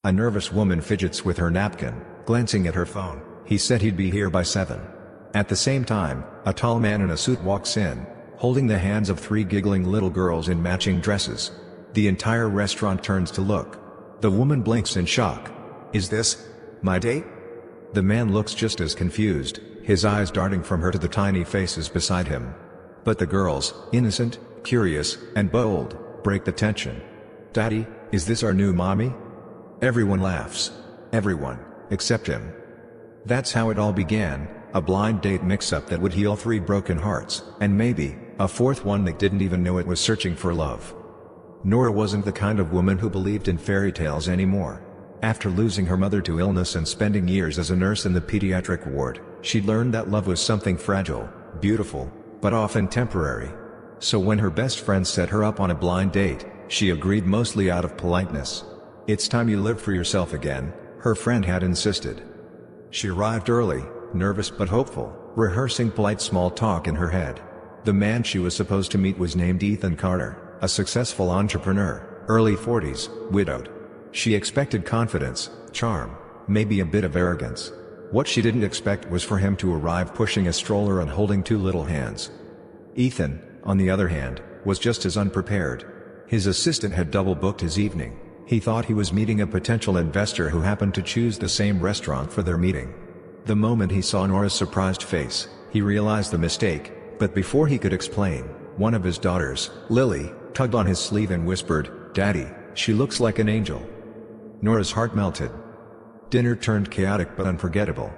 A nervous woman fidgets with her napkin, glancing at her phone. He said he'd be here by 7. At the same time, a tall man in a suit walks in, holding the hands of 3 giggling little girls in matching dresses. The entire restaurant turns to look. The woman blinks in shock. "Is this my date?" The man looks just as confused, his eyes darting from her to the tiny faces beside him. But the girls, innocent, curious, and bold, break the tension. "Daddy, is this our new mommy?" Everyone laughs. Everyone, except him. That's how it all began, a blind date mix-up that would heal 3 broken hearts, and maybe, a 4th one that didn't even know it was searching for love. Nora wasn't the kind of woman who believed in fairy tales anymore. After losing her mother to illness and spending years as a nurse in the pediatric ward, she'd learned that love was something fragile, beautiful, but often temporary. So when her best friend set her up on a blind date, she agreed mostly out of politeness. "It's time you lived for yourself again," her friend had insisted. She arrived early, nervous but hopeful, rehearsing polite small talk in her head. The man she was supposed to meet was named Ethan Carter, a successful entrepreneur, early 40s, widowed. She expected confidence, charm, maybe a bit of arrogance. What she didn't expect was for him to arrive pushing a stroller and holding 2 little hands. Ethan, on the other hand, was just as unprepared. His assistant had double-booked his evening. He thought he was meeting a potential investor who happened to choose the same restaurant for their meeting. The moment he saw Nora's surprised face, he realized the mistake, but before he could explain, one of his daughters, Lily, tugged on his sleeve and whispered, "Daddy, she looks like an angel." Nora's heart melted. Dinner turned chaotic but unforgettable.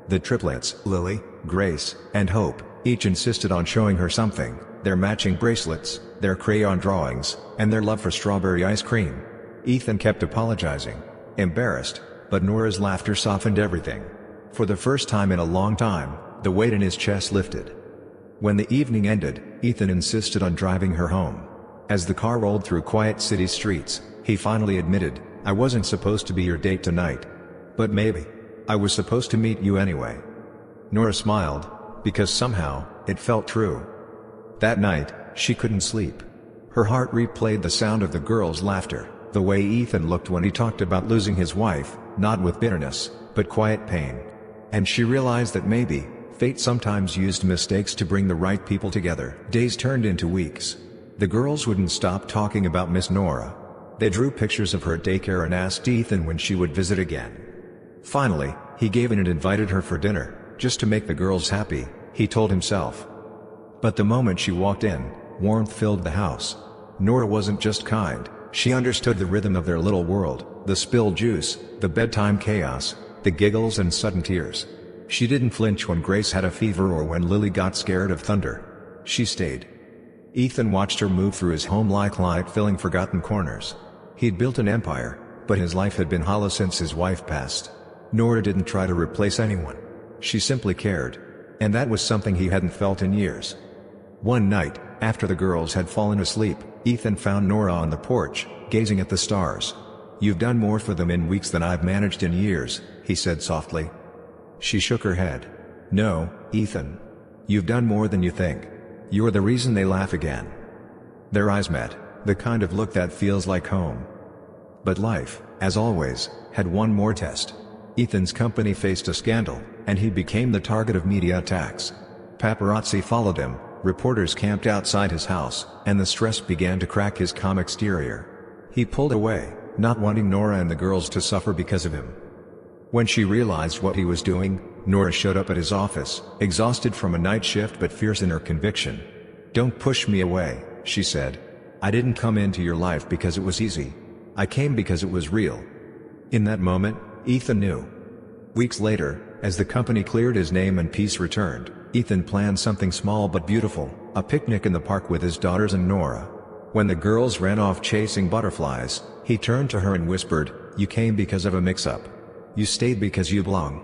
The triplets, Lily, Grace, and Hope, each insisted on showing her something: their matching bracelets, their crayon drawings, and their love for strawberry ice cream. Ethan kept apologizing, embarrassed, but Nora's laughter softened everything. For the first time in a long time, the weight in his chest lifted. When the evening ended, Ethan insisted on driving her home. As the car rolled through quiet city streets, he finally admitted, "I wasn't supposed to be your date tonight. But maybe I was supposed to meet you anyway." Nora smiled, because somehow, it felt true. That night, she couldn't sleep. Her heart replayed the sound of the girls' laughter, the way Ethan looked when he talked about losing his wife, not with bitterness, but quiet pain. And she realized that maybe, fate sometimes used mistakes to bring the right people together. Days turned into weeks. The girls wouldn't stop talking about Miss Nora. They drew pictures of her at daycare and asked Ethan when she would visit again. Finally, he gave in and invited her for dinner, just to make the girls happy, he told himself. But the moment she walked in, warmth filled the house. Nora wasn't just kind, she understood the rhythm of their little world, the spilled juice, the bedtime chaos, the giggles and sudden tears. She didn't flinch when Grace had a fever or when Lily got scared of thunder. She stayed. Ethan watched her move through his home like light filling forgotten corners. He'd built an empire, but his life had been hollow since his wife passed. Nora didn't try to replace anyone. She simply cared. And that was something he hadn't felt in years. One night, after the girls had fallen asleep, Ethan found Nora on the porch, gazing at the stars. "You've done more for them in weeks than I've managed in years," he said softly. She shook her head. "No, Ethan. You've done more than you think. You're the reason they laugh again." Their eyes met, the kind of look that feels like home. But life, as always, had one more test. Ethan's company faced a scandal, and he became the target of media attacks. Paparazzi followed him, reporters camped outside his house, and the stress began to crack his calm exterior. He pulled away, not wanting Nora and the girls to suffer because of him. When she realized what he was doing, Nora showed up at his office, exhausted from a night shift but fierce in her conviction. "Don't push me away," she said. "I didn't come into your life because it was easy. I came because it was real." In that moment, Ethan knew. Weeks later, as the company cleared his name and peace returned, Ethan planned something small but beautiful, a picnic in the park with his daughters and Nora. When the girls ran off chasing butterflies, he turned to her and whispered, "You came because of a mix-up. You stayed because you belong."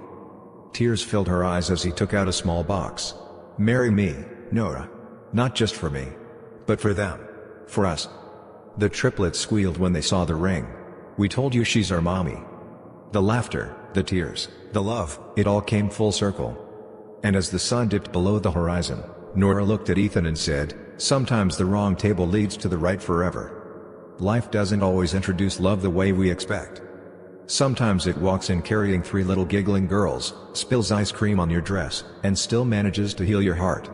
Tears filled her eyes as he took out a small box. "Marry me, Nora. Not just for me. But for them. For us." The triplets squealed when they saw the ring. "We told you she's our mommy." The laughter, the tears, the love, it all came full circle. And as the sun dipped below the horizon, Nora looked at Ethan and said, "Sometimes the wrong table leads to the right forever. Life doesn't always introduce love the way we expect. Sometimes it walks in carrying 3 little giggling girls, spills ice cream on your dress, and still manages to heal your heart.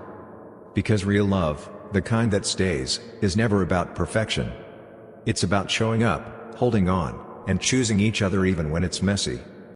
Because real love, the kind that stays, is never about perfection. It's about showing up, holding on, and choosing each other even when it's messy.